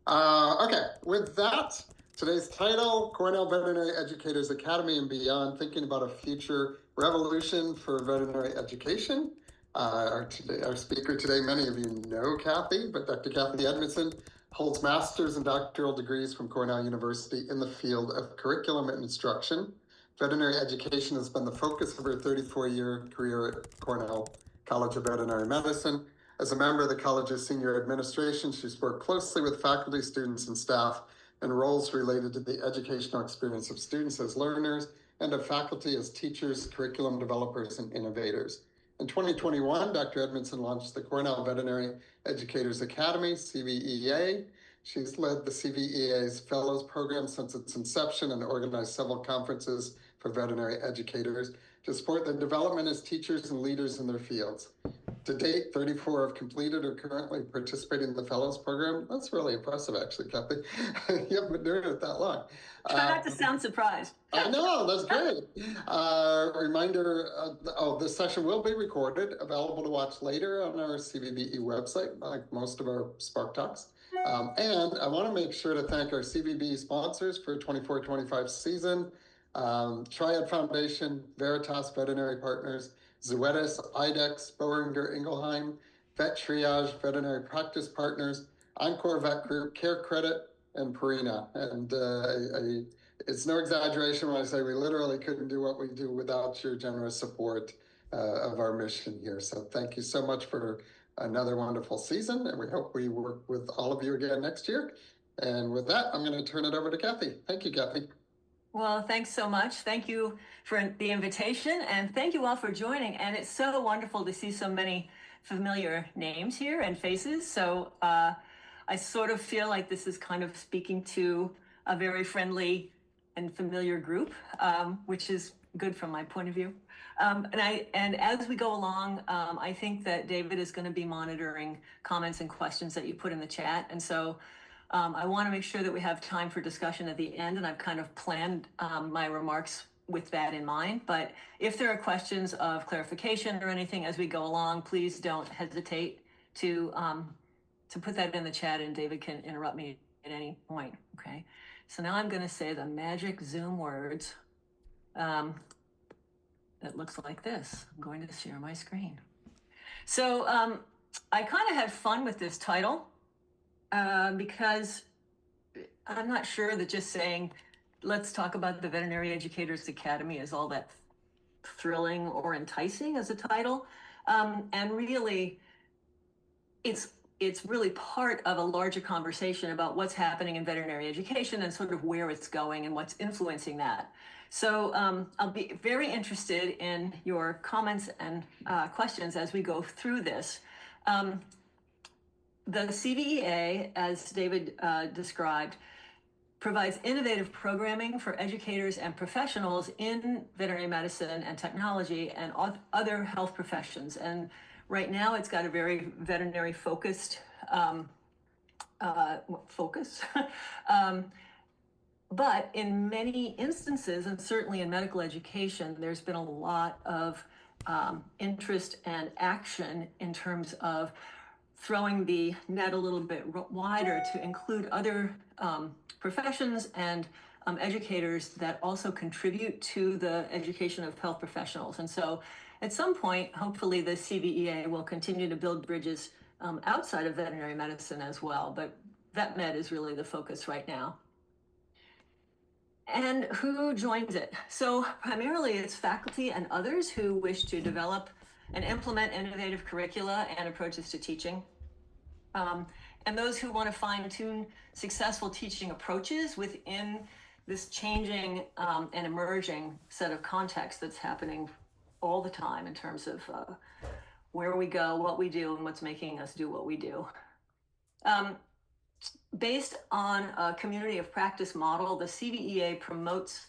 Okay, with that, today's title, Cornell Veterinary Educators Academy and Beyond, Thinking About a Future Revolution for Veterinary Education. Our speaker today, many of you know Kathy, but Dr. Kathy Edmondson holds master's and doctoral degrees from Cornell University in the field of curriculum and instruction. Veterinary education has been the focus of her 34-year career at Cornell College of Veterinary Medicine. As a member of the college's senior administration, she's worked closely with faculty, students, and staff in roles related to the educational experience of students as learners and of faculty as teachers, curriculum developers, and innovators. In 2021, Dr. Edmondson launched the Cornell Veterinary Educators Academy, CVEA. She's led the CVEA's Fellows Program since its inception and organized several conferences for veterinary educators to support their development as teachers and leaders in their fields. To date, 34 have completed or currently participating in the Fellows Program. That's really impressive, actually, Kathy. You haven't been doing it that long. Try not to sound surprised. I know, that's great. Reminder, this session will be recorded, available to watch later on our CVBE website, like most of our Spark Talks. And I want to make sure to thank our CVBE sponsors for 24-25 season, Triad Foundation, Veritas Veterinary Partners, Zoetis, IDEX, Boehringer Ingelheim, VetTriage Veterinary Practice Partners, Encore Vet Group, Care Credit, and Purina. And it's no exaggeration when I say we literally couldn't do what we do without your generous support of our mission here. So thank you so much for another wonderful season, and we hope we work with all of you again next year. And with that, I'm going to turn it over to Kathy. Thank you, Kathy. Well, thanks so much. Thank you for the invitation, and thank you all for joining. And it's so wonderful to see so many familiar names here and faces. So I sort of feel like this is kind of speaking to a very friendly and familiar group, which is good from my point of view. And as we go along, I think that David is going to be monitoring comments and questions that you put in the chat. And so I want to make sure that we have time for discussion at the end, and I've kind of planned my remarks with that in mind. But if there are questions of clarification or anything as we go along, please don't hesitate to put that in the chat, and David can interrupt me at any point. Okay. So now I'm going to say the magic Zoom words. It looks like this. I'm going to share my screen. So I kind of had fun with this title. Because I'm not sure that just saying, let's talk about the Veterinary Educators Academy is all that thrilling or enticing as a title. And really, it's really part of a larger conversation about what's happening in veterinary education and sort of where it's going and what's influencing that. So I'll be very interested in your comments and questions as we go through this. The CVEA, as David described, provides innovative programming for educators and professionals in veterinary medicine and technology and other health professions. And right now it's got a very veterinary focused focus. But in many instances, and certainly in medical education, there's been a lot of interest and action in terms of throwing the net a little bit wider to include other professions and educators that also contribute to the education of health professionals. And so at some point, hopefully the CVEA will continue to build bridges outside of veterinary medicine as well, but VetMed is really the focus right now. And who joins it? So primarily it's faculty and others who wish to develop and implement innovative curricula and approaches to teaching. And those who want to fine-tune successful teaching approaches within this changing and emerging set of contexts that's happening all the time in terms of where we go, what we do, and what's making us do what we do. Based on a community of practice model, the CVEA promotes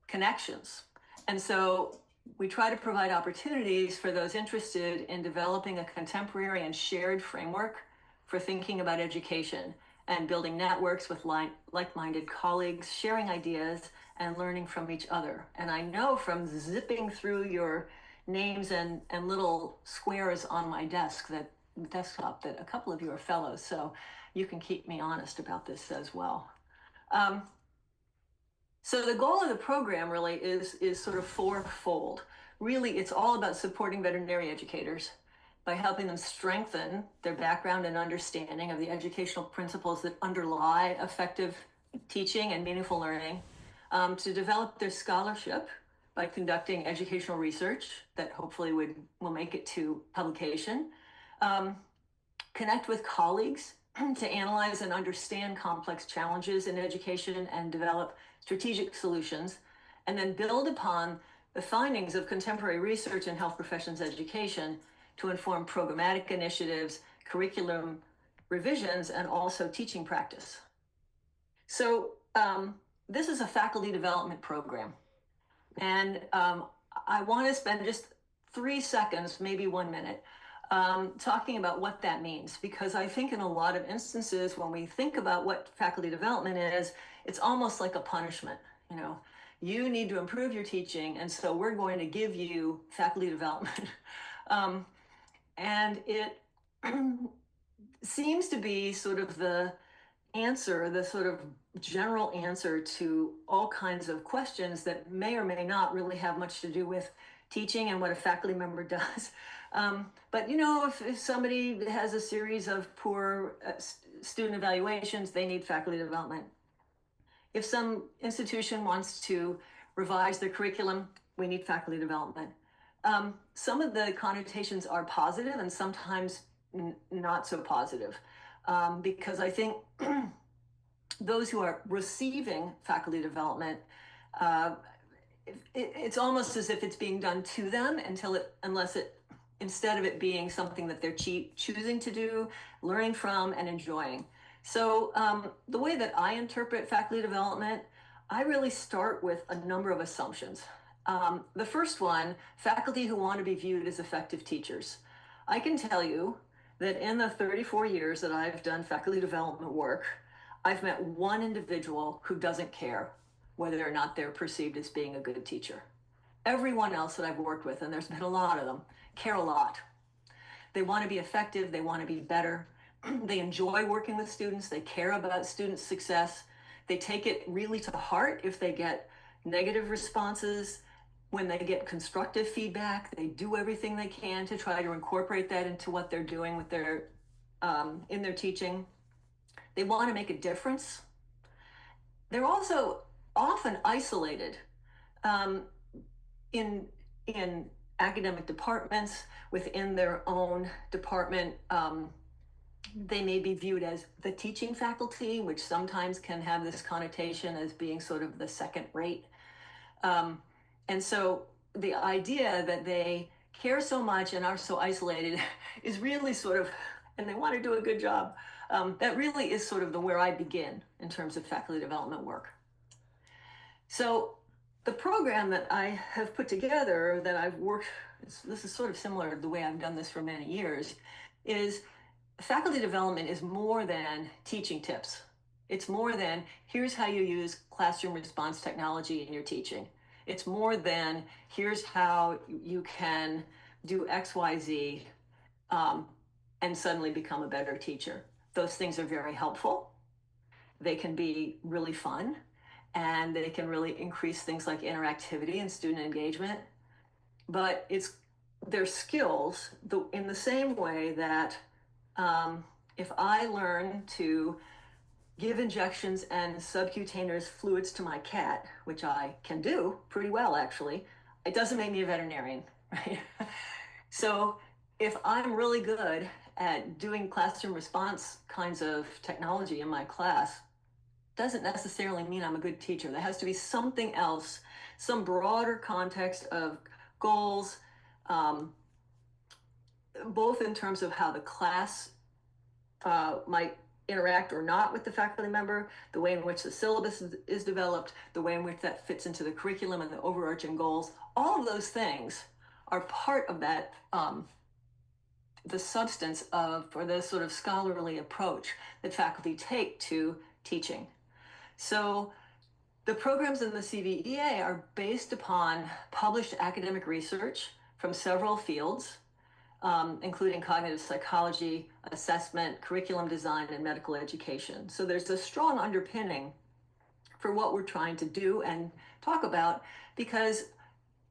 connections. And so we try to provide opportunities for those interested in developing a contemporary and shared framework for thinking about education and building networks with like-minded colleagues, sharing ideas and learning from each other. And I know from zipping through your names and little squares on my desktop that a couple of you are fellows. So you can keep me honest about this as well. So the goal of the program really is sort of fourfold. Really, it's all about supporting veterinary educators by helping them strengthen their background and understanding of the educational principles that underlie effective teaching and meaningful learning, to develop their scholarship by conducting educational research that hopefully will make it to publication, connect with colleagues to analyze and understand complex challenges in education and develop strategic solutions, and then build upon the findings of contemporary research in health professions education to inform programmatic initiatives, curriculum revisions, and also teaching practice. So this is a faculty development program. And I want to spend just 3 seconds, maybe 1 minute, talking about what that means, because I think in a lot of instances when we think about what faculty development is, it's almost like a punishment. You need to improve your teaching, and so we're going to give you faculty development. And it seems to be sort of the sort of general answer to all kinds of questions that may or may not really have much to do with teaching and what a faculty member does. But if somebody has a series of poor student evaluations, they need faculty development. If some institution wants to revise their curriculum, we need faculty development. Some of the connotations are positive and sometimes not so positive, because I think those who are receiving faculty development, it's almost as if it's being done to them instead of it being something that they're choosing to do, learning from, and enjoying. So the way that I interpret faculty development, I really start with a number of assumptions. The first one, faculty who want to be viewed as effective teachers. I can tell you that in the 34 years that I've done faculty development work, I've met one individual who doesn't care whether or not they're perceived as being a good teacher. Everyone else that I've worked with, and there's been a lot of them, care a lot. They want to be effective, they want to be better, they enjoy working with students, they care about students' success, they take it really to heart if they get negative responses. When they get constructive feedback, they do everything they can to try to incorporate that into what they're doing with in their teaching. They want to make a difference. They're also often isolated in academic departments, within their own department. They may be viewed as the teaching faculty, which sometimes can have this connotation as being sort of the second rate. And so the idea that they care so much and are so isolated is really sort of, and they want to do a good job, that really is sort of where I begin in terms of faculty development work. So the program that I have put together, that I've worked, this is sort of similar to the way I've done this for many years, is faculty development is more than teaching tips. It's more than, here's how you use classroom response technology in your teaching. It's more than, here's how you can do X, Y, Z, and suddenly become a better teacher. Those things are very helpful. They can be really fun, and they can really increase things like interactivity and student engagement. But their skills, in the same way that if I learn to give injections and subcutaneous fluids to my cat, which I can do pretty well actually, it doesn't make me a veterinarian, right? So if I'm really good at doing classroom response kinds of technology in my class, doesn't necessarily mean I'm a good teacher. There has to be something else, some broader context of goals, both in terms of how the class might interact or not with the faculty member, the way in which the syllabus is developed, the way in which that fits into the curriculum and the overarching goals. All of those things are part of that, the substance or the sort of scholarly approach that faculty take to teaching. So the programs in the CVEA are based upon published academic research from several fields, including cognitive psychology, assessment, curriculum design, and medical education. So there's a strong underpinning for what we're trying to do and talk about, because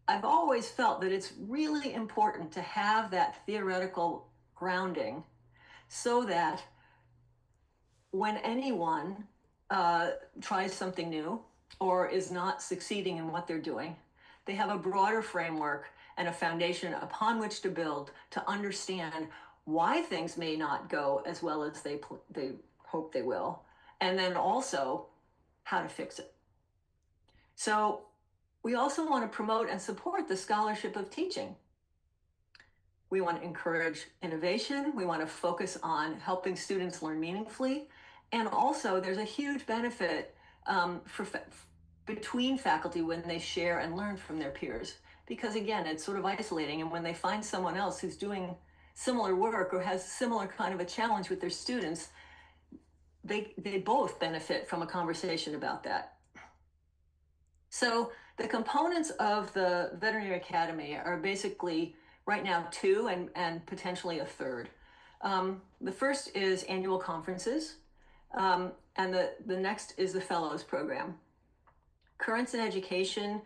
I've always felt that it's really important to have that theoretical grounding so that when anyone tries something new or is not succeeding in what they're doing, they have a broader framework and a foundation upon which to build to understand why things may not go as well as they hope they will, and then also how to fix it. So we also want to promote and support the scholarship of teaching. We want to encourage innovation. We want to focus on helping students learn meaningfully. And also, there's a huge benefit between faculty when they share and learn from their peers. Because again, it's sort of isolating. And when they find someone else who's doing similar work or has similar kind of a challenge with their students, they both benefit from a conversation about that. So the components of the Veterinary Academy are basically right now 2 and potentially a third. The first is annual conferences, and the next is the Fellows Program. Currents in Education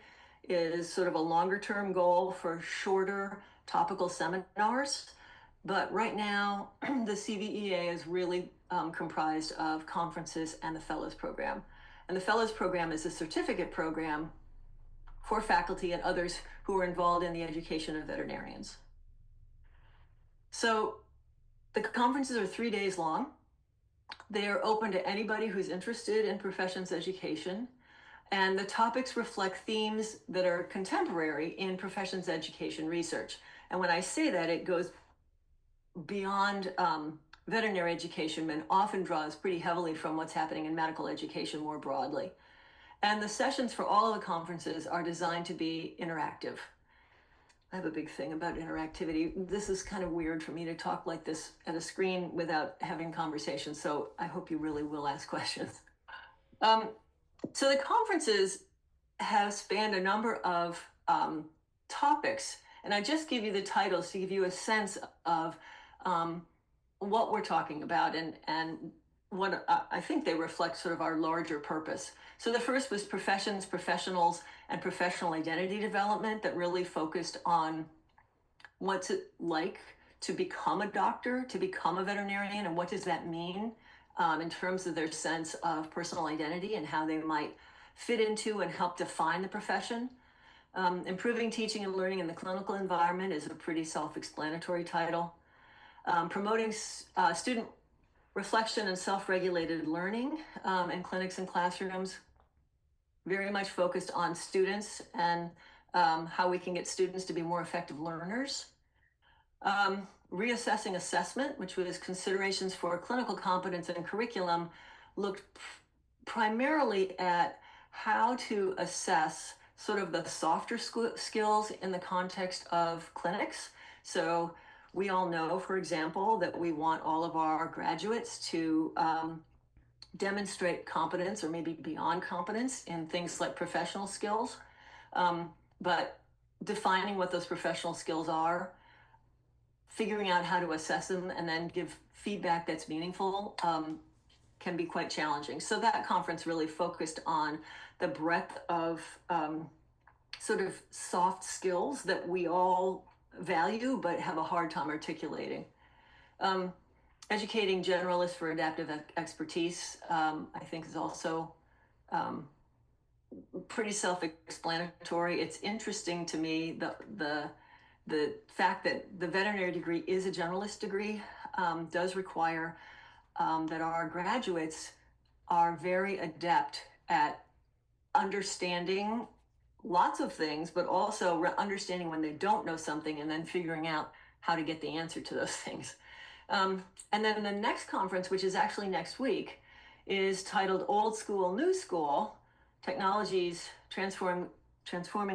is sort of a longer term goal for shorter topical seminars, but right now the CVEA is really comprised of conferences and the Fellows Program. And the Fellows Program is a certificate program for faculty and others who are involved in the education of veterinarians. So the conferences are 3 days long. They are open to anybody who's interested in professions education, and the topics reflect themes that are contemporary in professions education research. And when I say that, it goes beyond veterinary education and often draws pretty heavily from what's happening in medical education more broadly. And the sessions for all of the conferences are designed to be interactive. I have a big thing about interactivity. This is kind of weird for me to talk like this at a screen without having conversations, so I hope you really will ask questions. So the conferences have spanned a number of topics, and I just give you the titles to give you a sense of what we're talking about and what I think they reflect sort of our larger purpose. So the first was professions, professionals, and professional identity development that really focused on what's it like to become a doctor, to become a veterinarian, and what does that mean in terms of their sense of personal identity and how they might fit into and help define the profession. Improving teaching and learning in the clinical environment is a pretty self-explanatory title. Promoting student reflection and self-regulated learning in clinics and classrooms, very much focused on students and how we can get students to be more effective learners. Reassessing assessment, which was considerations for clinical competence and curriculum, looked primarily at how to assess sort of the softer skills in the context of clinics. So we all know, for example, that we want all of our graduates to demonstrate competence or maybe beyond competence in things like professional skills. But defining what those professional skills are, figuring out how to assess them, and then give feedback that's meaningful can be quite challenging. So that conference really focused on the breadth of sort of soft skills that we all value but have a hard time articulating. Educating generalists for adaptive expertise, I think, is also pretty self-explanatory. It's interesting to me the fact that the veterinary degree is a generalist degree does require that our graduates are very adept at understanding lots of things, but also understanding when they don't know something and then figuring out how to get the answer to those things. And then the next conference, which is actually next week, is titled Old School, New School, Technologies Transforming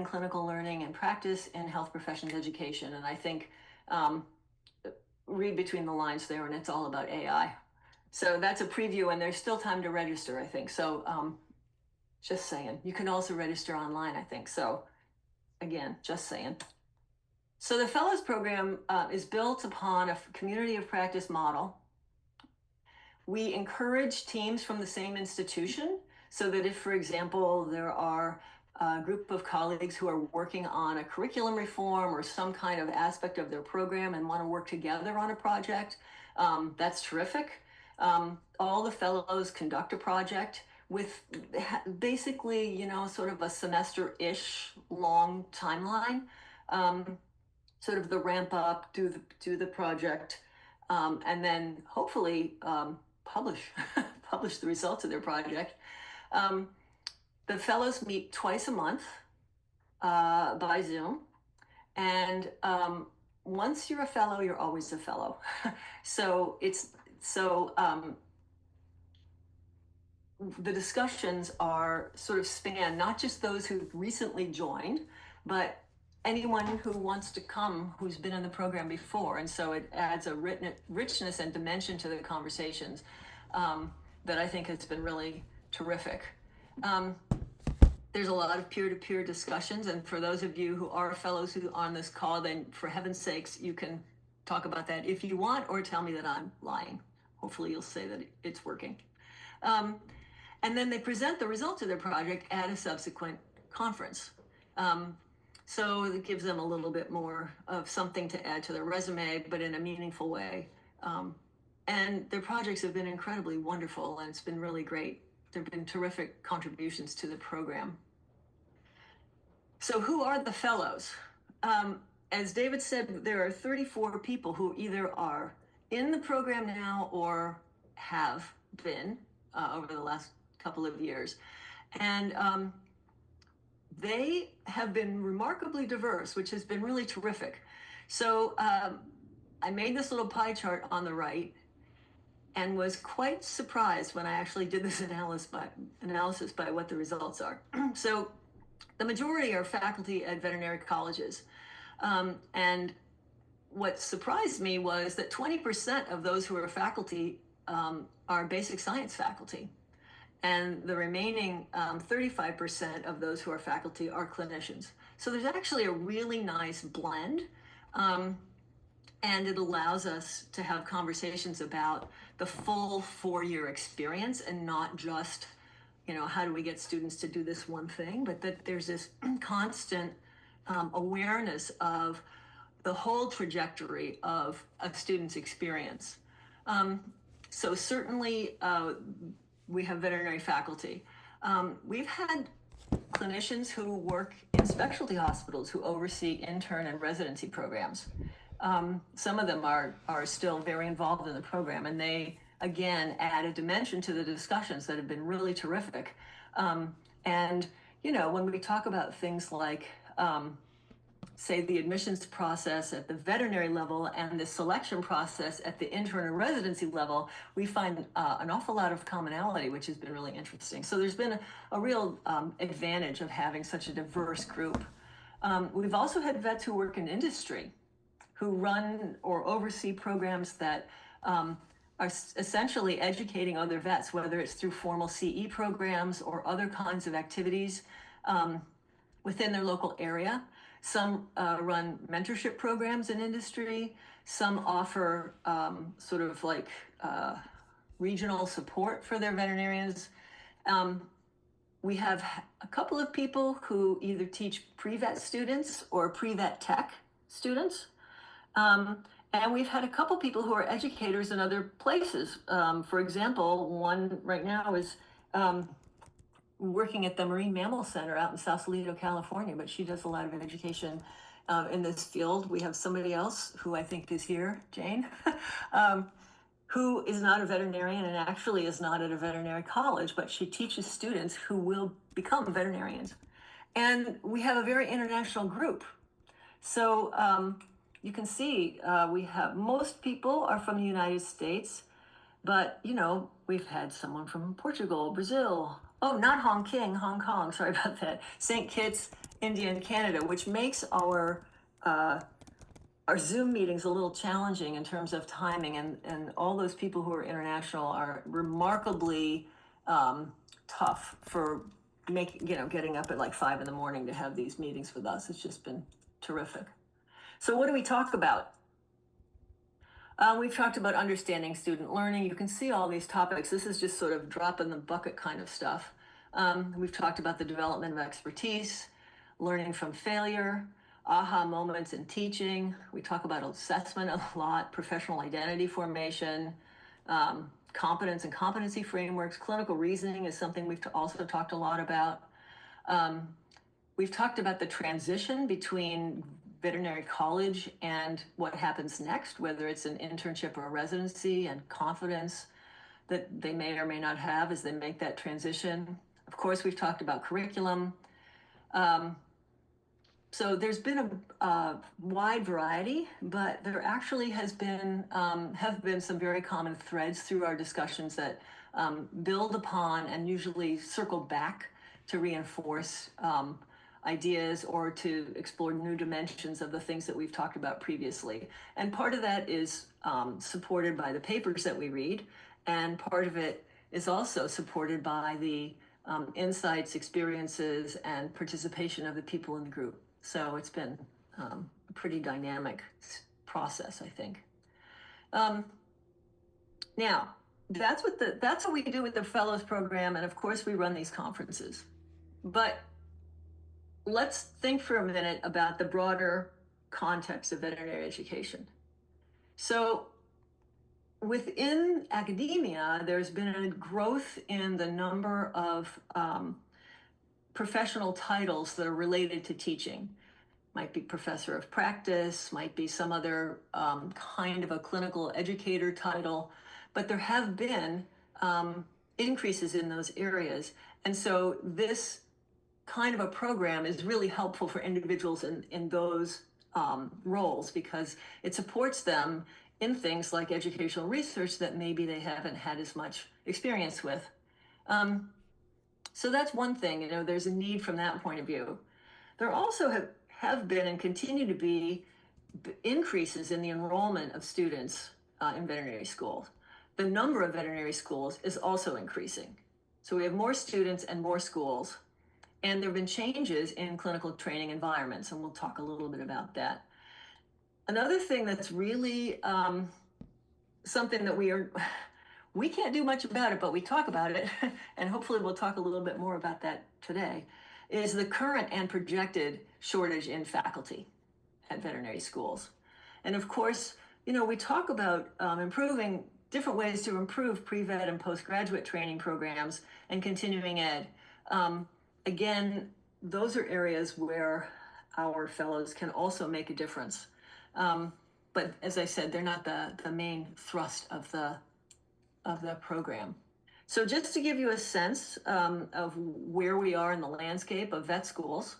Clinical Learning and Practice in Health Professions Education. And I think, read between the lines there, and it's all about AI. So that's a preview, and there's still time to register, I think. So just saying. You can also register online, I think. So again, just saying. So the Fellows Program is built upon a community of practice model. We encourage teams from the same institution so that if, for example, there are a group of colleagues who are working on a curriculum reform or some kind of aspect of their program and want to work together on a project, that's terrific. All the fellows conduct a project with basically, sort of a semester-ish long timeline, sort of the ramp up, do the project, and then hopefully publish publish the results of their project. The fellows meet twice a month by Zoom, and once you're a fellow, you're always a fellow. The discussions are sort of span not just those who've recently joined, but anyone who wants to come who's been in the program before. And so it adds a richness and dimension to the conversations that I think has been really terrific. There's a lot of peer-to-peer discussions, and for those of you who are fellows who are on this call, then for heaven's sakes, you can talk about that if you want, or tell me that I'm lying. Hopefully you'll say that it's working. And then they present the results of their project at a subsequent conference. So it gives them a little bit more of something to add to their resume, but in a meaningful way. And their projects have been incredibly wonderful, and it's been really great. There have been terrific contributions to the program. So who are the fellows? As David said, there are 34 people who either are in the program now or have been over the last couple of years. And they have been remarkably diverse, which has been really terrific. So I made this little pie chart on the right and was quite surprised when I actually did this analysis by what the results are. So the majority are faculty at veterinary colleges. And what surprised me was that 20% of those who are faculty are basic science faculty. And the remaining 35% of those who are faculty are clinicians. So there's actually a really nice blend. And it allows us to have conversations about the full 4-year experience and not just, how do we get students to do this one thing, but that there's this constant awareness of the whole trajectory of a student's experience. So certainly we have veterinary faculty. We've had clinicians who work in specialty hospitals who oversee intern and residency programs. Some of them are still very involved in the program, and they, again, add a dimension to the discussions that have been really terrific. And, when we talk about things like, say, the admissions process at the veterinary level and the selection process at the intern and residency level, we find an awful lot of commonality, which has been really interesting. So there's been a real advantage of having such a diverse group. We've also had vets who work in industry, who run or oversee programs that are essentially educating other vets, whether it's through formal CE programs or other kinds of activities within their local area. Some run mentorship programs in industry. Some offer sort of like regional support for their veterinarians. We have a couple of people who either teach pre-vet students or pre-vet tech students. And we've had a couple people who are educators in other places. For example, one right now is working at the Marine Mammal Center out in Sausalito, California, but she does a lot of education in this field. We have somebody else who I think is here, Jane, who is not a veterinarian and actually is not at a veterinary college, but she teaches students who will become veterinarians. And we have a very international group. So you can see we have, most people are from the United States, but we've had someone from Portugal, Brazil, not Hong Kong, sorry about that, St. Kitts, India, and Canada, which makes our Zoom meetings a little challenging in terms of timing, and all those people who are international are remarkably tough for getting up at like 5 a.m. to have these meetings with us. It's just been terrific. So what do we talk about? We've talked about understanding student learning. You can see all these topics. This is just sort of drop in the bucket kind of stuff. We've talked about the development of expertise, learning from failure, aha moments in teaching. We talk about assessment a lot, professional identity formation, competence and competency frameworks. Clinical reasoning is something we've also talked a lot about. We've talked about the transition between veterinary college and what happens next, whether it's an internship or a residency, and confidence that they may or may not have as they make that transition. Of course, we've talked about curriculum. So there's been a wide variety, but there actually have been some very common threads through our discussions that build upon and usually circle back to reinforce ideas or to explore new dimensions of the things that we've talked about previously. And part of that is supported by the papers that we read, and part of it is also supported by the insights, experiences, and participation of the people in the group. So it's been a pretty dynamic process, I think. Now, that's what we do with the Fellows Program, and of course we run these conferences. But let's think for a minute about the broader context of veterinary education. So within academia, there's been a growth in the number of professional titles that are related to teaching. Might be professor of practice, might be some other kind of a clinical educator title, but there have been increases in those areas. And so this kind of a program is really helpful for individuals in those roles, because it supports them in things like educational research that maybe they haven't had as much experience with. So that's one thing, there's a need from that point of view. There also have been and continue to be increases in the enrollment of students in veterinary schools. The number of veterinary schools is also increasing. So we have more students and more schools. And there have been changes in clinical training environments, and we'll talk a little bit about that. Another thing that's really something that we can't do much about it, but we talk about it, and hopefully we'll talk a little bit more about that today, is the current and projected shortage in faculty at veterinary schools. And of course, we talk about improving different ways to improve pre-vet and postgraduate training programs and continuing ed. Again, those are areas where our fellows can also make a difference. But as I said, they're not the main thrust of the program. So just to give you a sense of where we are in the landscape of vet schools,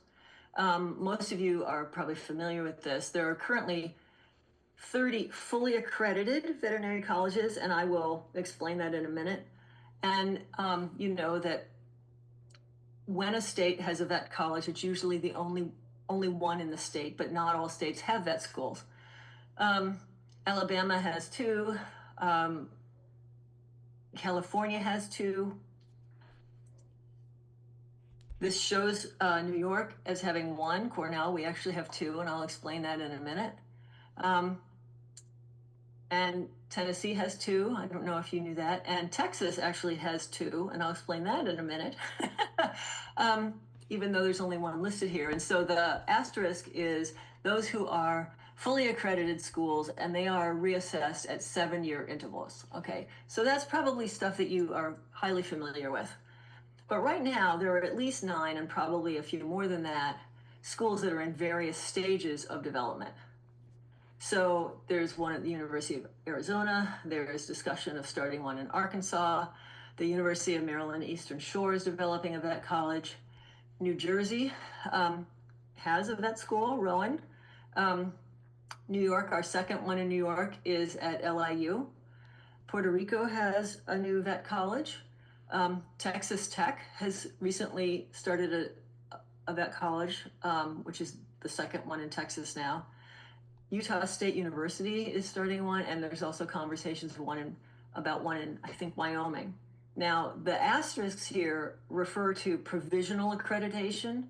most of you are probably familiar with this. There are currently 30 fully accredited veterinary colleges, and I will explain that in a minute. And you know that when a state has a vet college, it's usually the only one in the state, but not all states have vet schools. Alabama has 2. California has 2. This shows New York as having 1. Cornell, we actually have 2, and I'll explain that in a minute. And Tennessee has 2. I don't know if you knew that. And Texas actually has 2, and I'll explain that in a minute. Even though there's only 1 listed here. And so the asterisk is those who are fully accredited schools, and they are reassessed at 7-year intervals. Okay, so that's probably stuff that you are highly familiar with. But right now, there are at least 9, and probably a few more than that, schools that are in various stages of development. So there's one at the University of Arizona. There's discussion of starting one in Arkansas. The University of Maryland Eastern Shore is developing a vet college. New Jersey has a vet school, Rowan. New York, our second one in New York, is at LIU. Puerto Rico has a new vet college. Texas Tech has recently started a vet college, which is the second one in Texas now. Utah State University is starting one, and there's also conversations about one in, I think, Wyoming. Now, the asterisks here refer to provisional accreditation.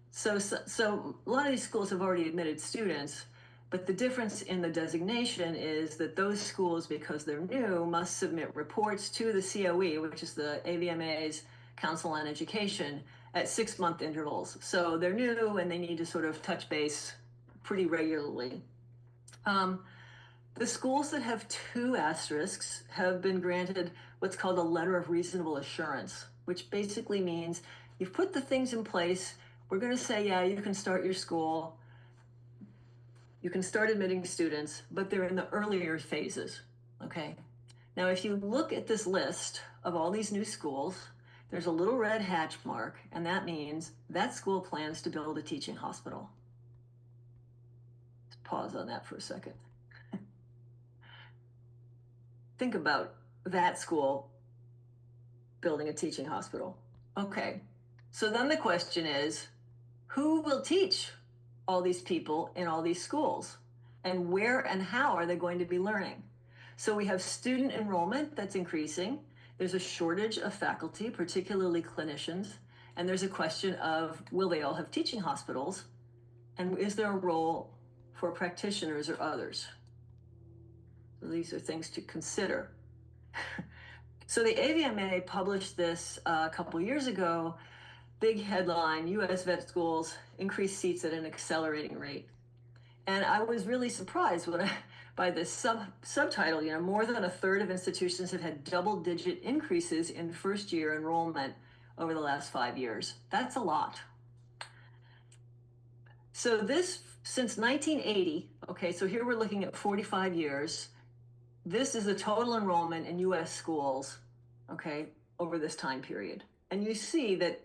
So a lot of these schools have already admitted students, But the difference in the designation is that those schools, because they're new, must submit reports to the COE, which is the AVMA's Council on Education, at 6-month intervals. So they're new and they need to sort of touch base pretty regularly. The schools that have 2 asterisks have been granted what's called a letter of reasonable assurance, which basically means you've put the things in place. We're going to say, yeah, you can start your school. You can start admitting students, but they're in the earlier phases, okay? Now, if you look at this list of all these new schools, there's a little red hatch mark, and that means that school plans to build a teaching hospital. Let's pause on that for a second. Think about that school building a teaching hospital. Okay, so then the question is, who will teach all these people in all these schools? And where and how are they going to be learning? So we have student enrollment that's increasing. There's a shortage of faculty, particularly clinicians. And there's a question of, will they all have teaching hospitals? And is there a role for practitioners or others? So these are things to consider. So the AVMA published this a couple years ago, big headline, US vet schools increase seats at an accelerating rate. And I was really surprised by this subtitle, more than 1/3 of institutions have had double-digit increases in first-year enrollment over the last 5 years. That's a lot. So this, since 1980, okay, so here we're looking at 45 years. This is the total enrollment in US schools, okay, over this time period. And you see that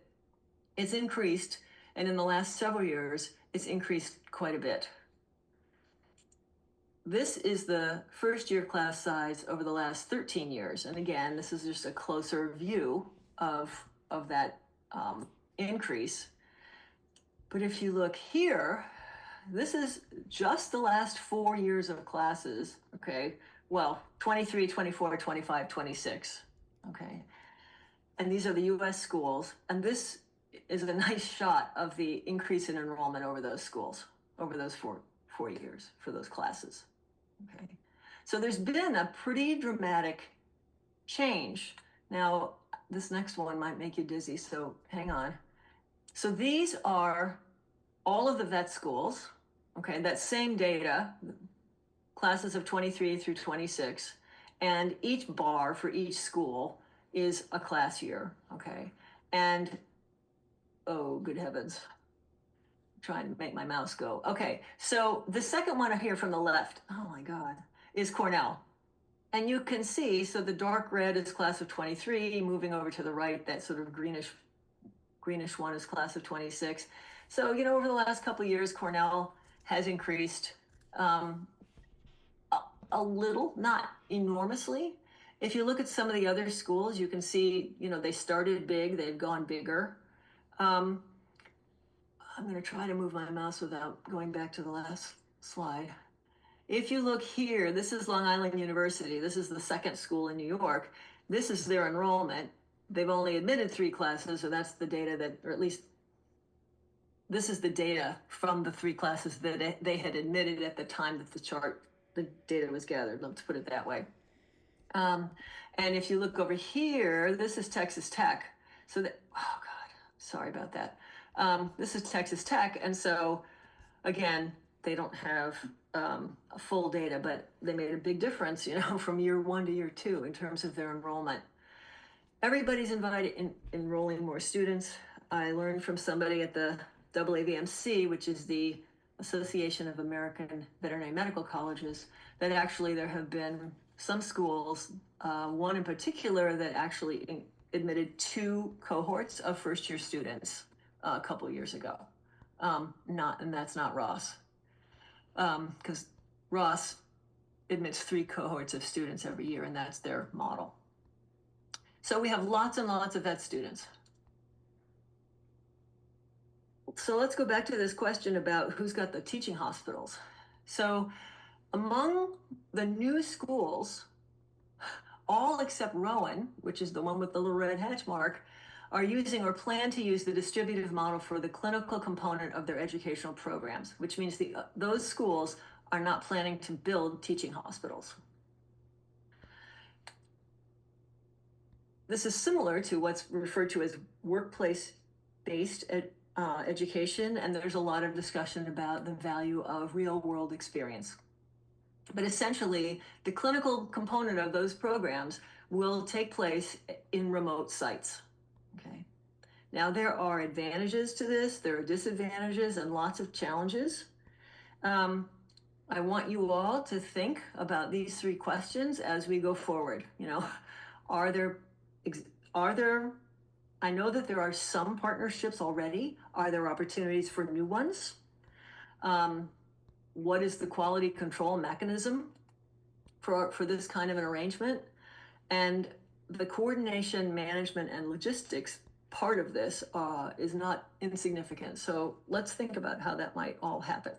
it's increased, and in the last several years, it's increased quite a bit. This is the first-year class size over the last 13 years. And again, this is just a closer view of that increase. But if you look here, this is just the last 4 years of classes, okay? Well, 23, 24, 25, 26, okay? And these are the US schools. And this is a nice shot of the increase in enrollment over those schools, over those four years for those classes, okay? So there's been a pretty dramatic change. Now, this next one might make you dizzy, so hang on. So these are all of the vet schools, okay? That same data, classes of 23 through 26, and each bar for each school is a class year, okay? And, oh, good heavens. I'm trying to make my mouse go. Okay, so the second one here from the left, oh my God, is Cornell. And you can see, so the dark red is class of 23, moving over to the right, that sort of greenish one is class of 26. So, over the last couple of years, Cornell has increased a little, not enormously. If you look at some of the other schools, you can see, they started big, they've gone bigger. I'm going to try to move my mouse without going back to the last slide. If you look here, this is Long Island University. This is the second school in New York. This is their enrollment. They've only admitted 3 classes, so that's the data that, or at least this is the data from the 3 classes that they had admitted at the time that the data was gathered. Let's put it that way. And if you look over here, this is Texas Tech. So that, oh God, sorry about that. This is Texas Tech. And so again, they don't have a full data, but they made a big difference, from year 1 to year 2 in terms of their enrollment. Everybody's invited in enrolling more students. I learned from somebody at the AAVMC, which is the Association of American Veterinary Medical Colleges, that actually there have been some schools, one in particular that actually admitted 2 cohorts of first-year students a couple years ago. And that's not Ross, because Ross admits 3 cohorts of students every year, and that's their model. So we have lots and lots of vet students. So let's go back to this question about who's got the teaching hospitals. So among the new schools, all except Rowan, which is the one with the little red hatch mark, are using or plan to use the distributive model for the clinical component of their educational programs, which means those schools are not planning to build teaching hospitals. This is similar to what's referred to as workplace-based education, and there's a lot of discussion about the value of real-world experience. But essentially, the clinical component of those programs will take place in remote sites. Okay. Now, there are advantages to this, there are disadvantages, and lots of challenges. I want you all to think about these three questions as we go forward. You know, are there, I know that there are some partnerships already. Are there opportunities for new ones? What is the quality control mechanism for this kind of an arrangement? And the coordination, management, and logistics part of this is not insignificant. So let's think about how that might all happen.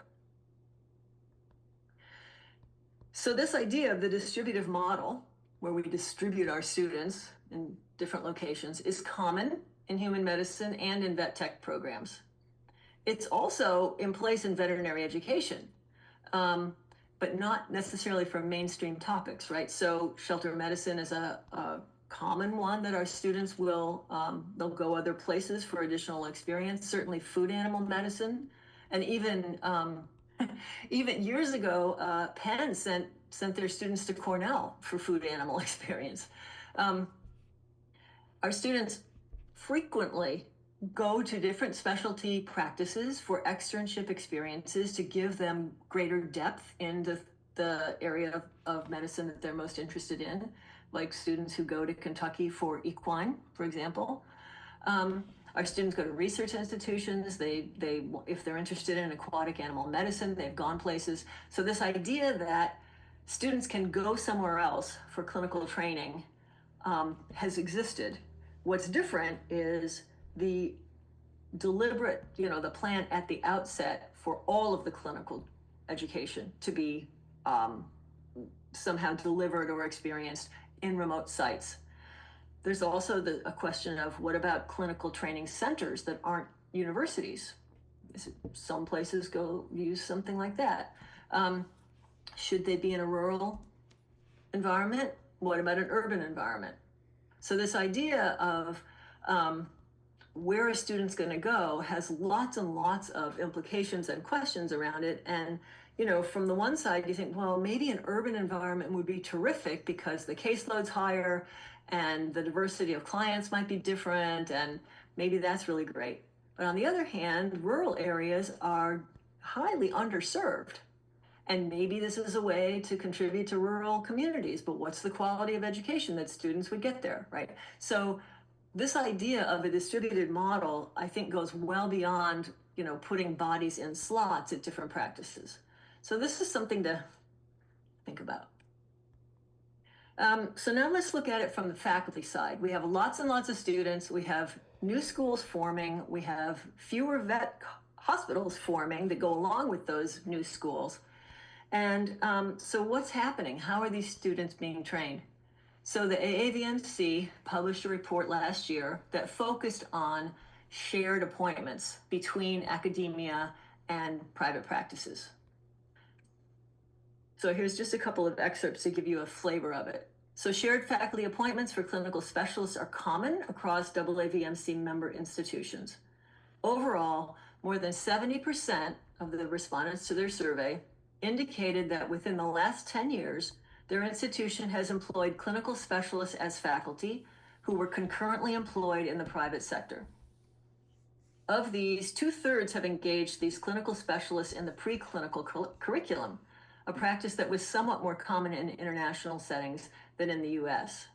So this idea of the distributive model, where we distribute our students in different locations, is common in human medicine and in vet tech programs. It's also in place in veterinary education, but not necessarily for mainstream topics, right? So shelter medicine is a common one that our students will, they'll go other places for additional experience, certainly food animal medicine, and even even years ago, Penn sent their students to Cornell for food animal experience. Our students frequently go to different specialty practices for externship experiences to give them greater depth in the area of medicine that they're most interested in, like students who go to Kentucky for equine, for example. Our students go to research institutions. They if they're interested in aquatic animal medicine, they've gone places. So this idea that students can go somewhere else for clinical training has existed. What's different is the deliberate, the plan at the outset for all of the clinical education to be somehow delivered or experienced in remote sites. There's also a question of what about clinical training centers that aren't universities? Some places go use something like that. Should they be in a rural environment? What about an urban environment? So this idea of where a student's going to go has lots and lots of implications and questions around it. And, from the one side, you think, well, maybe an urban environment would be terrific because the caseload's higher and the diversity of clients might be different, and maybe that's really great. But on the other hand, rural areas are highly underserved. And maybe this is a way to contribute to rural communities, but what's the quality of education that students would get there, right? So this idea of a distributed model, I think, goes well beyond, putting bodies in slots at different practices. So this is something to think about. So now let's look at it from the faculty side. We have lots and lots of students. We have new schools forming. We have fewer vet hospitals forming that go along with those new schools. And so what's happening? How are these students being trained? So the AAVMC published a report last year that focused on shared appointments between academia and private practices. So here's just a couple of excerpts to give you a flavor of it. So shared faculty appointments for clinical specialists are common across AAVMC member institutions. Overall, more than 70% of the respondents to their survey indicated that within the last 10 years, their institution has employed clinical specialists as faculty who were concurrently employed in the private sector. Of these, 2/3 have engaged these clinical specialists in the preclinical curriculum, a practice that was somewhat more common in international settings than in the US.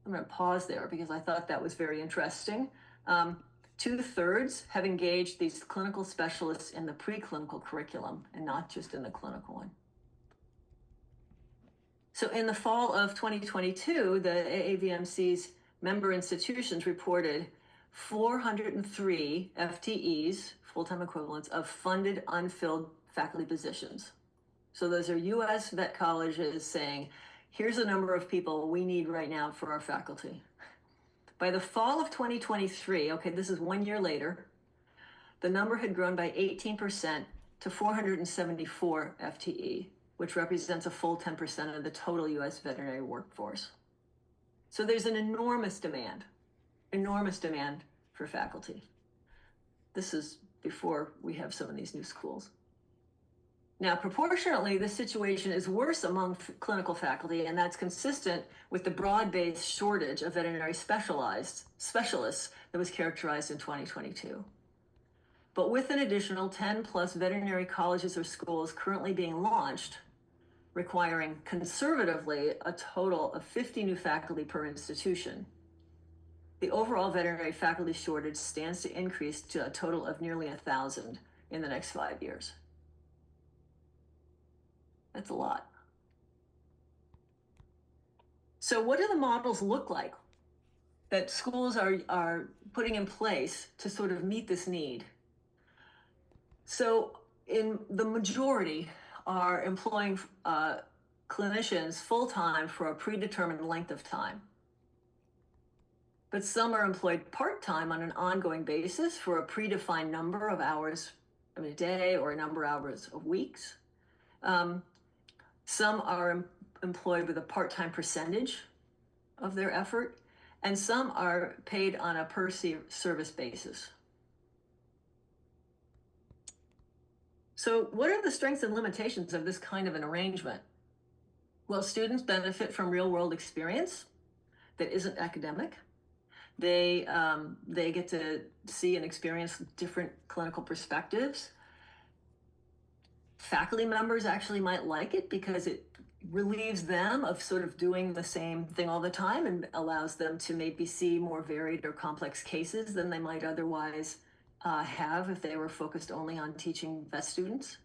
I'm going to pause there because I thought that was very interesting. 2/3 have engaged these clinical specialists in the preclinical curriculum and not just in the clinical one. So in the fall of 2022, the AAVMC's member institutions reported 403 FTEs, full-time equivalents, of funded unfilled faculty positions. So those are US vet colleges saying, here's the number of people we need right now for our faculty. By the fall of 2023, okay, this is 1 year later, the number had grown by 18% to 474 FTE, which represents a full 10% of the total US veterinary workforce. So there's an enormous demand for faculty. This is before we have some of these new schools. Now, proportionately, this situation is worse among clinical faculty, and that's consistent with the broad-based shortage of veterinary specialists that was characterized in 2022. But with an additional 10 plus veterinary colleges or schools currently being launched, requiring conservatively a total of 50 new faculty per institution, the overall veterinary faculty shortage stands to increase to a total of nearly 1,000 in the next 5 years. That's a lot. So what do the models look like that schools are putting in place to sort of meet this need? So in the majority are employing clinicians full-time for a predetermined length of time. But some are employed part-time on an ongoing basis for a predefined number of hours a day or a number of hours of weeks. Some are employed with a part-time percentage of their effort, and some are paid on a per service basis. So what are the strengths and limitations of this kind of an arrangement? Well, students benefit from real-world experience that isn't academic. They get to see and experience different clinical perspectives. Faculty members actually might like it because it relieves them of sort of doing the same thing all the time and allows them to maybe see more varied or complex cases than they might otherwise have if they were focused only on teaching vet students.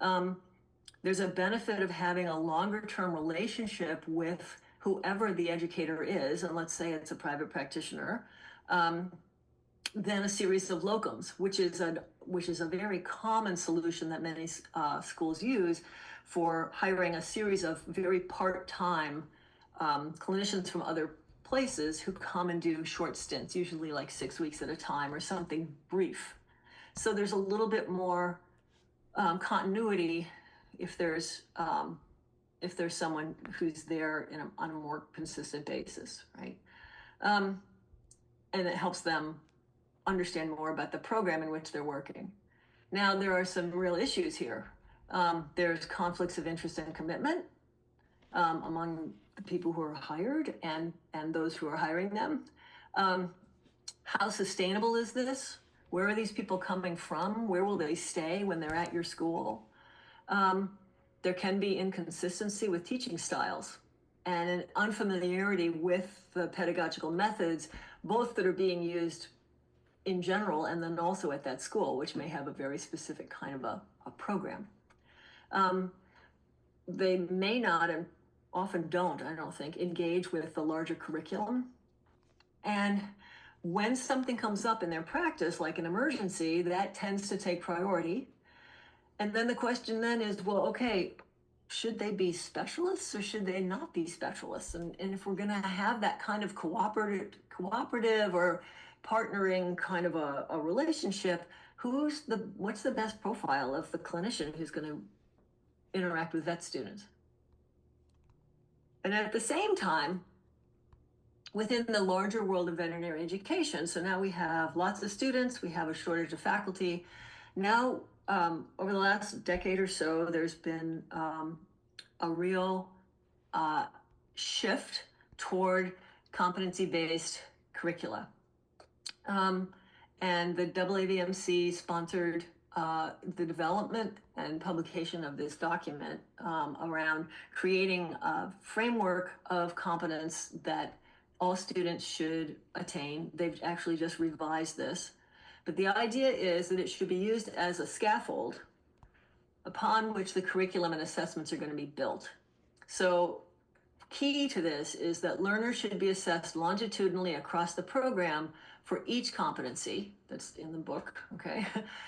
There's a benefit of having a longer term relationship with whoever the educator is, and let's say it's a private practitioner, than a series of locums, which is a very common solution that many schools use for hiring a series of very part-time clinicians from other places who come and do short stints, usually like 6 weeks at a time or something brief. So there's a little bit more continuity if there's someone who's there on a more consistent basis, right? And it helps them understand more about the program in which they're working. Now, there are some real issues here. There's conflicts of interest and commitment among the people who are hired and those who are hiring them. How sustainable is this? Where are these people coming from? Where will they stay when they're at your school? There can be inconsistency with teaching styles and an unfamiliarity with the pedagogical methods, both that are being used in general and then also at that school, which may have a very specific kind of a program. They may not, and often don't, I don't think, engage with the larger curriculum. And when something comes up in their practice, like an emergency, that tends to take priority. And then the question then is, well, okay, should they be specialists or should they not be specialists? And if we're going to have that kind of cooperative or partnering kind of a relationship, what's the best profile of the clinician who's going to interact with vet students? And at the same time, within the larger world of veterinary education, so now we have lots of students, we have a shortage of faculty. Now, over the last decade or so, there's been a real shift toward competency-based curricula. And the AAVMC sponsored the development and publication of this document around creating a framework of competence that all students should attain. They've actually just revised this. But the idea is that it should be used as a scaffold upon which the curriculum and assessments are going to be built. So key to this is that learners should be assessed longitudinally across the program for each competency that's in the book, okay,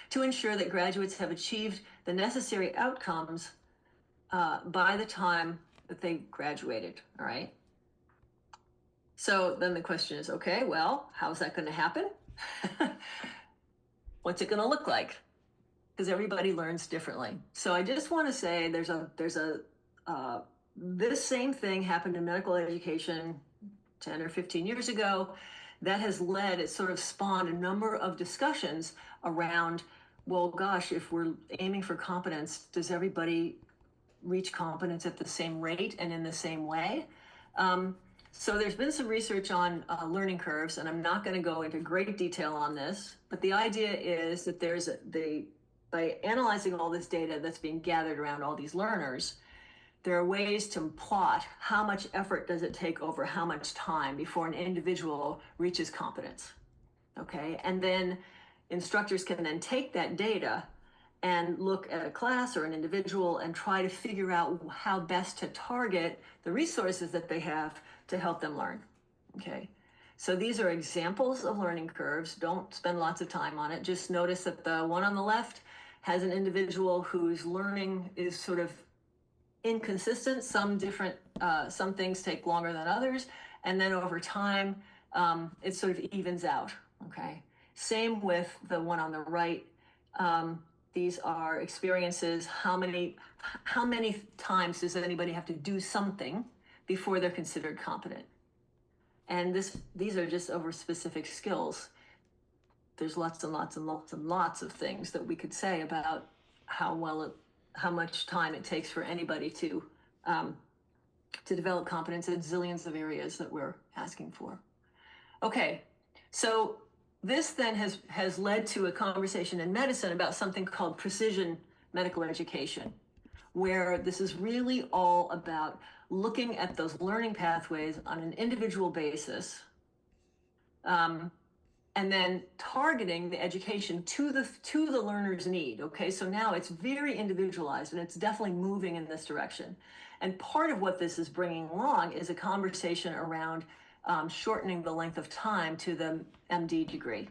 to ensure that graduates have achieved the necessary outcomes by the time that they graduated, all right? So then the question is, okay, well, how's that going to happen? What's it going to look like? because everybody learns differently. So I just want to say this same thing happened in medical education 10 or 15 years ago that has led, it sort of spawned a number of discussions around, well, gosh, if we're aiming for competence, does everybody reach competence at the same rate and in the same way? So there's been some research on learning curves, and I'm not going to go into great detail on this, but the idea is that by analyzing all this data that's being gathered around all these learners, there are ways to plot how much effort does it take over how much time before an individual reaches competence, okay? And then instructors can then take that data and look at a class or an individual and try to figure out how best to target the resources that they have to help them learn, okay? So these are examples of learning curves. Don't spend lots of time on it. Just notice that the one on the left has an individual whose learning is sort of inconsistent. Some things take longer than others. And then over time, it sort of evens out, okay? Same with the one on the right. These are experiences. How many times does anybody have to do something before they're considered competent? And these are just over specific skills. There's lots and lots and lots and lots of things that we could say about how much time it takes for anybody to develop competence in zillions of areas that we're asking for. Okay, so this then has led to a conversation in medicine about something called precision medical education, where this is really all about looking at those learning pathways on an individual basis, and then targeting the education to the learner's need, okay? So now it's very individualized, and it's definitely moving in this direction. And part of what this is bringing along is a conversation around shortening the length of time to the MD degree,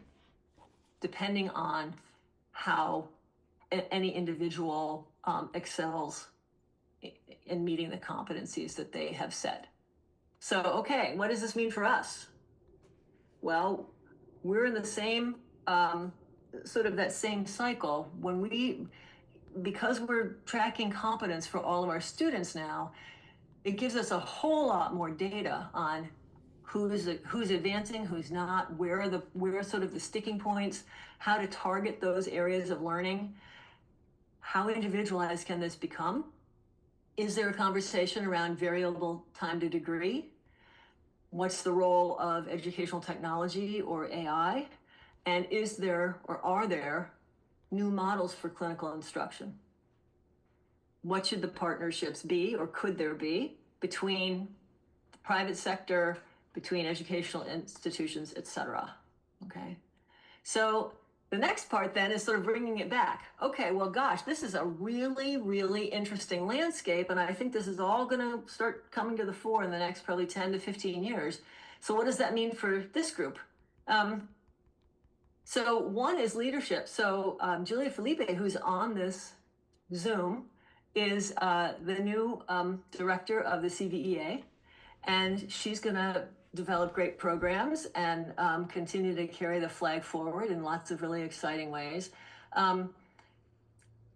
depending on how any individual excels in meeting the competencies that they have set. So, okay, what does this mean for us? Well, we're in the same, sort of that same cycle. Because we're tracking competence for all of our students now, it gives us a whole lot more data on who's advancing, who's not, where are sort of the sticking points, how to target those areas of learning. How individualized can this become? Is there a conversation around variable time to degree? What's the role of educational technology or AI? And is there or are there new models for clinical instruction? What should the partnerships be, or could there be, between the private sector, between educational institutions, et cetera? Okay, so the next part then is sort of bringing it back. Okay, well, gosh, this is a really, really interesting landscape, and I think this is all going to start coming to the fore in the next probably 10 to 15 years. So what does that mean for this group? So one is leadership. So Julia Felipe, who's on this Zoom, is the new director of the CVEA, and she's going to develop great programs and continue to carry the flag forward in lots of really exciting ways.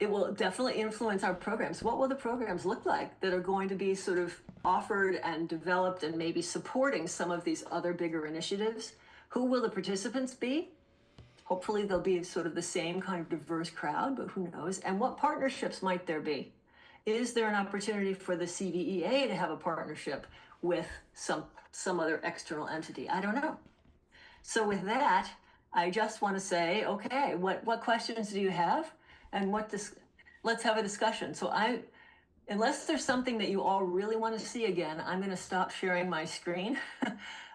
It will definitely influence our programs. What will the programs look like that are going to be sort of offered and developed and maybe supporting some of these other bigger initiatives? Who will the participants be? Hopefully they'll be sort of the same kind of diverse crowd, but who knows? And what partnerships might there be? Is there an opportunity for the CVEA to have a partnership with some other external entity? I don't know. So with that, I just want to say, okay, what questions do you have? And let's have a discussion. So unless there's something that you all really want to see again, I'm going to stop sharing my screen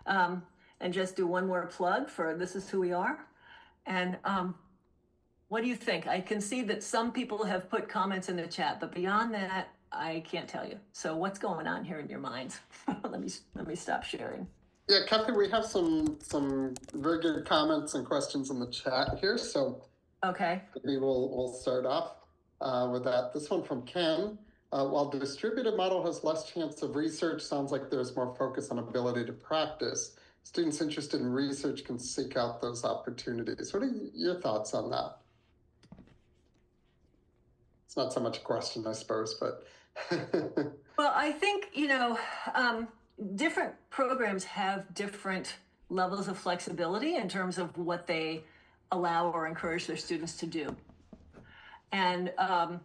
and just do one more plug for This Is Who We Are. And what do you think? I can see that some people have put comments in the chat, but beyond that, I can't tell you. So what's going on here in your minds? Let me stop sharing. Yeah, Kathy, we have some very good comments and questions in the chat here. So okay, maybe we'll start off with that. This one from Ken. While the distributive model has less chance of research, sounds like there's more focus on ability to practice. Students interested in research can seek out those opportunities. What are your thoughts on that? not so much a question, I suppose, but. Well, I think, different programs have different levels of flexibility in terms of what they allow or encourage their students to do. And I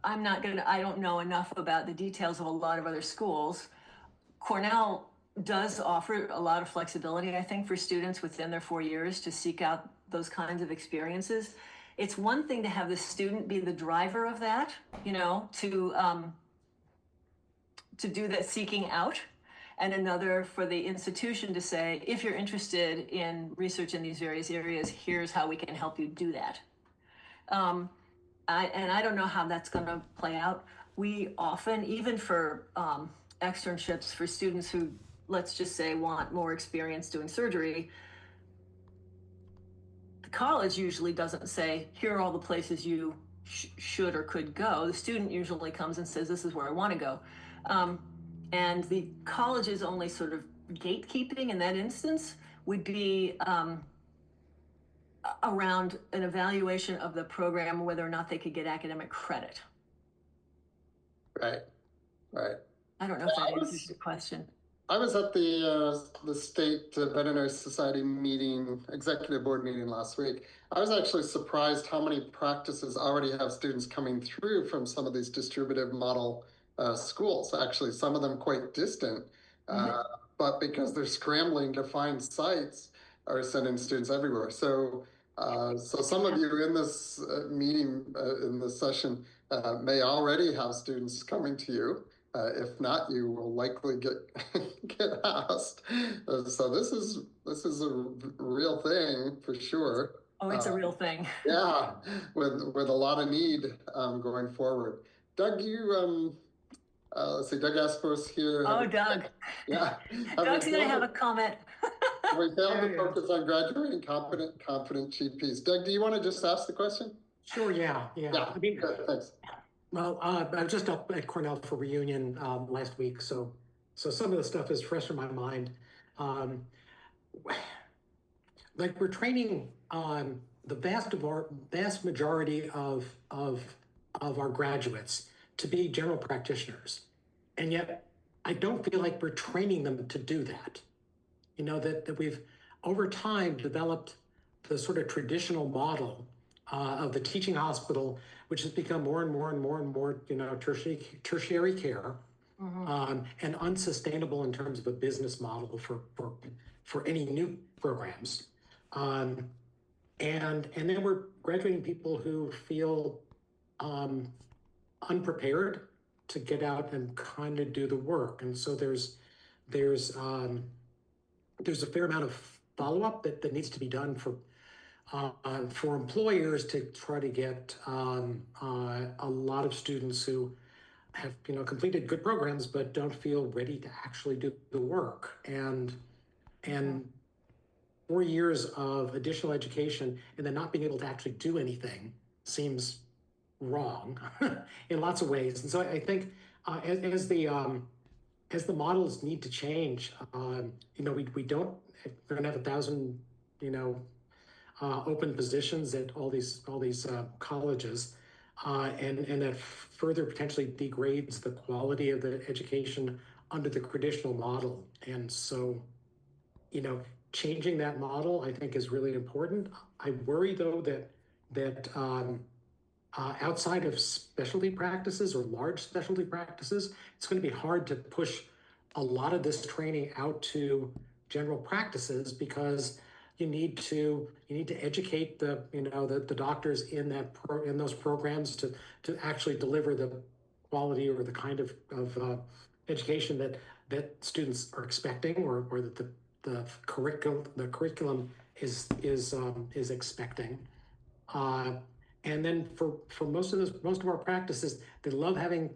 don't know enough about the details of a lot of other schools. Cornell does offer a lot of flexibility, I think, for students within their 4 years to seek out those kinds of experiences. It's one thing to have the student be the driver of that, to do that seeking out, and another for the institution to say, if you're interested in research in these various areas, here's how we can help you do that. I don't know how that's going to play out. We often, even for externships for students who, let's just say, want more experience doing surgery, the college usually doesn't say, here are all the places you should or could go. The student usually comes and says, this is where I want to go. And the college's only sort of gatekeeping in that instance would be around an evaluation of the program, whether or not they could get academic credit. Right. I don't know if that answers your question. I was at the state veterinary society meeting, executive board meeting last week. I was actually surprised how many practices already have students coming through from some of these distributive model schools. Actually, some of them quite distant, but because they're scrambling to find sites, are sending students everywhere. So some of you in this meeting, in this session, may already have students coming to you. If not, you will likely get asked. So this is a real thing for sure. Oh, it's a real thing. Yeah, with a lot of need going forward. Doug, you let's see, Doug Aspros here. Oh, Doug. Yeah. Doug's going to have a comment. We failed to focus on graduating confident GPs. Doug, do you want to just ask the question? Sure, yeah. I mean, good, thanks. Well, I was just up at Cornell for reunion last week, so some of the stuff is fresh in my mind. Like we're training the vast majority of our graduates to be general practitioners, and yet I don't feel like we're training them to do that. That we've over time developed the sort of traditional model of the teaching hospital, which has become more and more, tertiary care, and unsustainable in terms of a business model for any new programs. And then we're graduating people who feel unprepared to get out and kind of do the work. And so there's a fair amount of follow-up that needs to be done for employers to try to get a lot of students who have completed good programs but don't feel ready to actually do the work. And 4 years of additional education and then not being able to actually do anything seems wrong in lots of ways. And so I think as the models need to change, we're going to have 1,000 open positions at all these colleges, and that further potentially degrades the quality of the education under the traditional model. And so, changing that model I think is really important. I worry though that outside of specialty practices or large specialty practices, it's going to be hard to push a lot of this training out to general practices, because you need to educate the doctors in those programs to actually deliver the quality or the kind of education that students are expecting, or that the curriculum is expecting. And then for most of our practices, they love having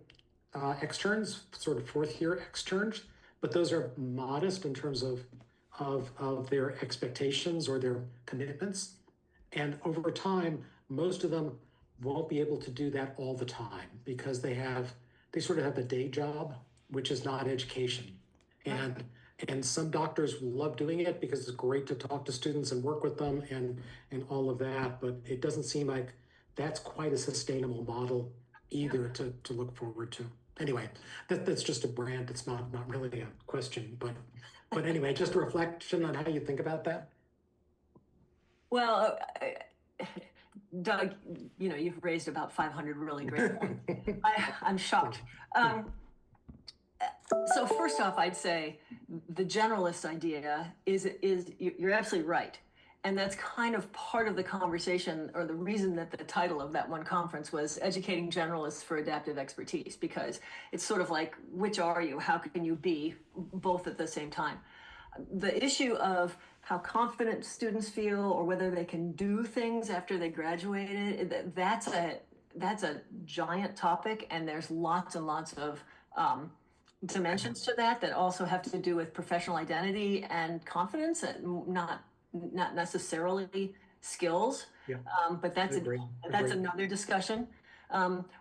externs, sort of fourth year externs, but those are modest in terms of their expectations or their commitments. And over time, most of them won't be able to do that all the time, because they sort of have a day job, which is not education. And some doctors love doing it because it's great to talk to students and work with them and all of that, but it doesn't seem like that's quite a sustainable model either to look forward to. Anyway, that's just a rant. It's not really a question, but anyway, just a reflection on how you think about that. Well, Doug, you've raised about 500 really great points. I'm shocked. So first off, I'd say the generalist idea is you're absolutely right. And that's kind of part of the conversation, or the reason that the title of that one conference was Educating Generalists for Adaptive Expertise, because it's sort of like, which are you? How can you be both at the same time? The issue of how confident students feel or whether they can do things after they graduated, that's a giant topic, and there's lots and lots of dimensions to that also have to do with professional identity and confidence, and not necessarily skills. Yeah. But that's another discussion.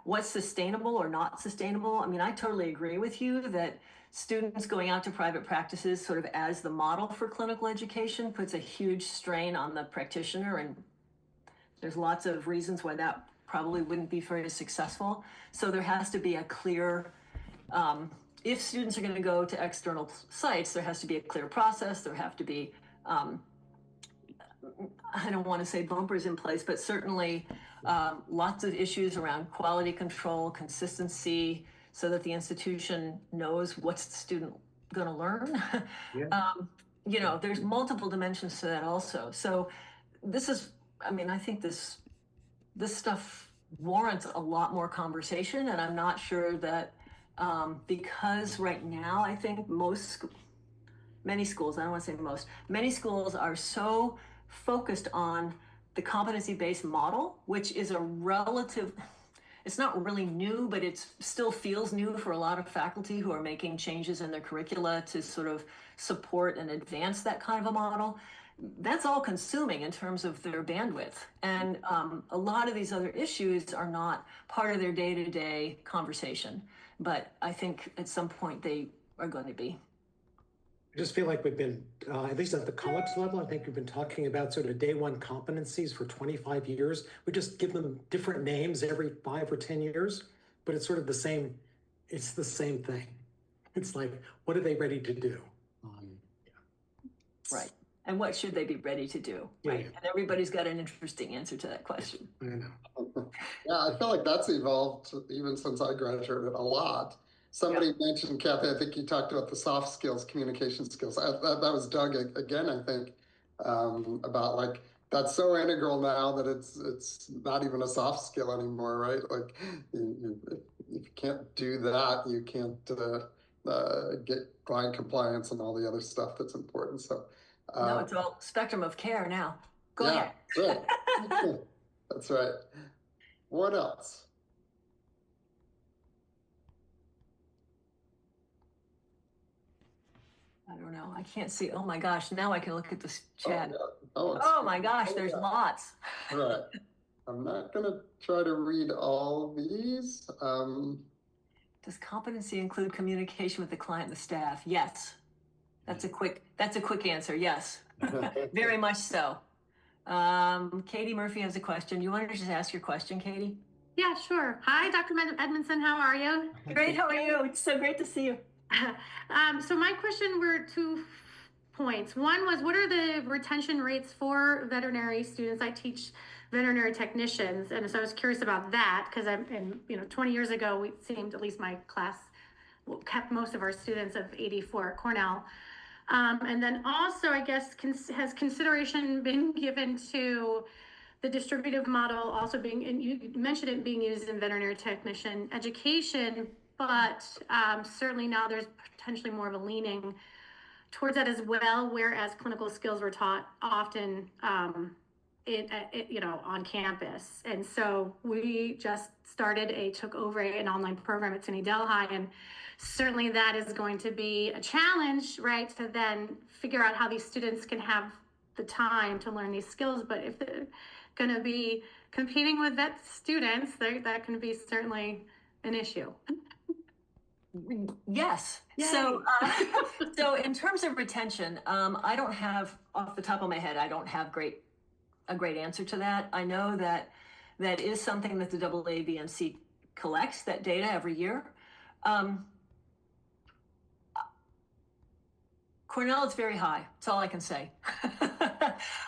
What's sustainable or not sustainable? I mean, I totally agree with you that students going out to private practices sort of as the model for clinical education puts a huge strain on the practitioner, and there's lots of reasons why that probably wouldn't be very successful. So there has to be a clear, if students are going to go to external sites, there has to be a clear process. There have to be, I don't want to say bumpers in place, but certainly lots of issues around quality control, consistency, so that the institution knows what's the student going to learn. Yeah. There's multiple dimensions to that also. So I think this stuff warrants a lot more conversation, and I'm not sure that because right now I think many schools, I don't want to say most, many schools are so focused on the competency-based model, which is it's not really new, but it still feels new for a lot of faculty who are making changes in their curricula to sort of support and advance that kind of a model. That's all consuming in terms of their bandwidth. And a lot of these other issues are not part of their day-to-day conversation, but I think at some point they are going to be. I just feel like we've been, at least at the college level, I think we've been talking about sort of day one competencies for 25 years. We just give them different names every 5 or 10 years, but it's sort of it's the same thing. It's like, what are they ready to do? Right. And what should they be ready to do? Right. Yeah. And everybody's got an interesting answer to that question. I know. Yeah, I feel like that's evolved even since I graduated a lot. Somebody mentioned, Kathy, I think you talked about the soft skills, communication skills. That was Doug again, I think, about like, that's so integral now that it's not even a soft skill anymore, right? Like, if you can't do that, you can't get client compliance and all the other stuff that's important. So no, it's all spectrum of care now. Go ahead. Right. That's right. What else? I don't know. I can't see. Oh my gosh. Now I can look at this chat. Oh my gosh. There's lots. Right. I'm not going to try to read all these. Does competency include communication with the client and the staff? Yes. That's a quick answer. Yes. Very much so. Katie Murphy has a question. You want to just ask your question, Katie? Yeah, sure. Hi, Dr. Edmondson. How are you? Great. How are you? It's so great to see you. So my question were 2 points. One was, what are the retention rates for veterinary students? I teach veterinary technicians, and so I was curious about that because 20 years ago, it seemed, at least my class kept most of our students of 84 at Cornell. And then also, I guess, has consideration been given to the distributive model also being, and you mentioned it being used in veterinary technician education, but certainly now there's potentially more of a leaning towards that as well, whereas clinical skills were taught often on campus. And so we just took over an online program at SUNY Delhi, and certainly that is going to be a challenge, right, to then figure out how these students can have the time to learn these skills. But if they're going to be competing with vet students, that can be certainly an issue. Yes. Yay. So in terms of retention, I don't have, off the top of my head, I don't have a great answer to that. I know that That is something that the AAVMC collects, that data, every year. Cornell is very high. That's all I can say.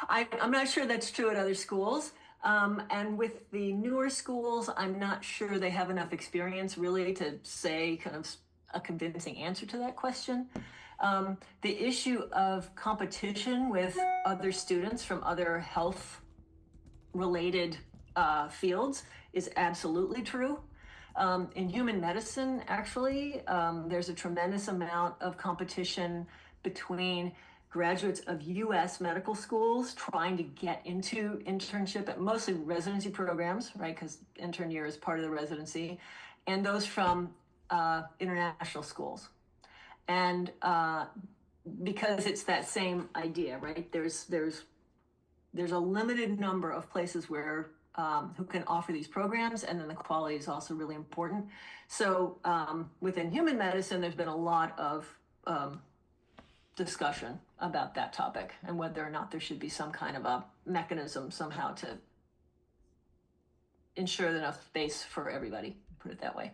I'm not sure that's true at other schools. And with the newer schools, I'm not sure they have enough experience really to say kind of a convincing answer to that question. The issue of competition with other students from other health related fields is absolutely true. In human medicine, actually, there's a tremendous amount of competition between graduates of U.S. medical schools trying to get into internship at mostly residency programs, right? Because intern year is part of the residency, and those from international schools. And because it's that same idea, right? There's a limited number of places where who can offer these programs, and then the quality is also really important. So within human medicine, there's been a lot of discussion about that topic and whether or not there should be some kind of a mechanism somehow to ensure enough space for everybody, put it that way.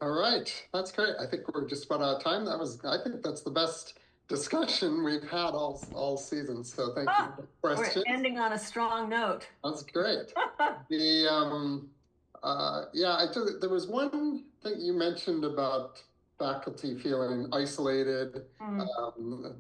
All right, that's great. I think we're just about out of time. I think that's the best discussion we've had all season. So thank you for the questions. We're ending on a strong note. That's great. There was one thing you mentioned about faculty feeling isolated,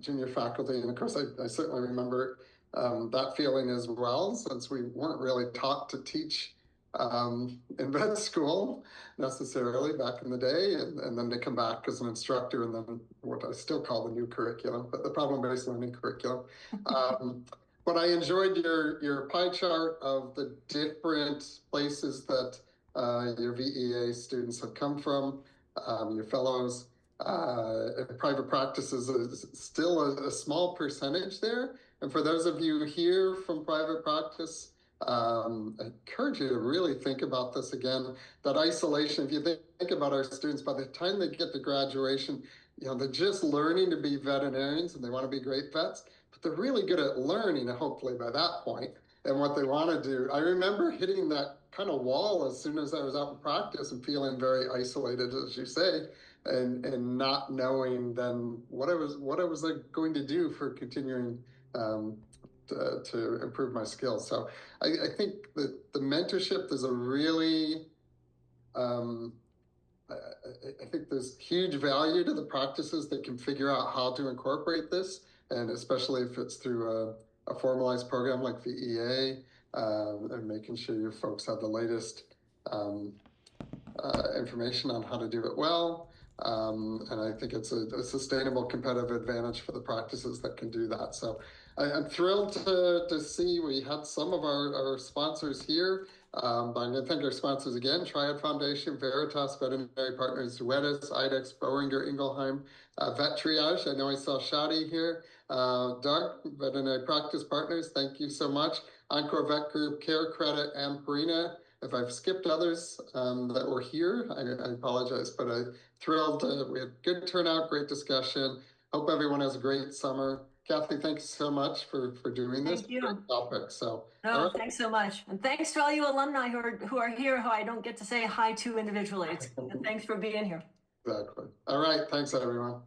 junior faculty, and of course I certainly remember that feeling as well, since we weren't really taught to teach in vet school necessarily back in the day, and then they come back as an instructor, and then what I still call the new curriculum, but the problem-based learning curriculum. But I enjoyed your pie chart of the different places that your VEA students have come from, your fellows. Private practices is still a small percentage there. And for those of you here from private practice, I encourage you to really think about this again, that isolation. If you think about our students, by the time they get to graduation, they're just learning to be veterinarians and they want to be great vets, but they're really good at learning, hopefully by that point, and what they want to do. I remember hitting that kind of wall as soon as I was out in practice and feeling very isolated, as you say, and not knowing then what I was going to do for continuing to improve my skills. So I think that the mentorship, there's a really, I think there's huge value to the practices that can figure out how to incorporate this, and especially if it's through a formalized program like VEA, and making sure your folks have the latest information on how to do it well. And I think it's a sustainable competitive advantage for the practices that can do that. So I'm thrilled to see we had some of our sponsors here. But I'm going to thank our sponsors again: Triad Foundation, Veritas, Veterinary Partners, Zoetis, IDEX, Boehringer Ingelheim, VetTriage. I know I saw Shadi here. Doug, Veterinary Practice Partners, thank you so much. Encore Vet Group, Care Credit, and Purina. If I've skipped others that were here, I apologize, but I'm thrilled. We had good turnout, great discussion. Hope everyone has a great summer. Kathy, thanks so much for doing this. Thank you. Great topic. So, no, thanks so much. And thanks to all you alumni who are here, who I don't get to say hi to individually. Thanks for being here. Exactly. All right. Thanks, everyone.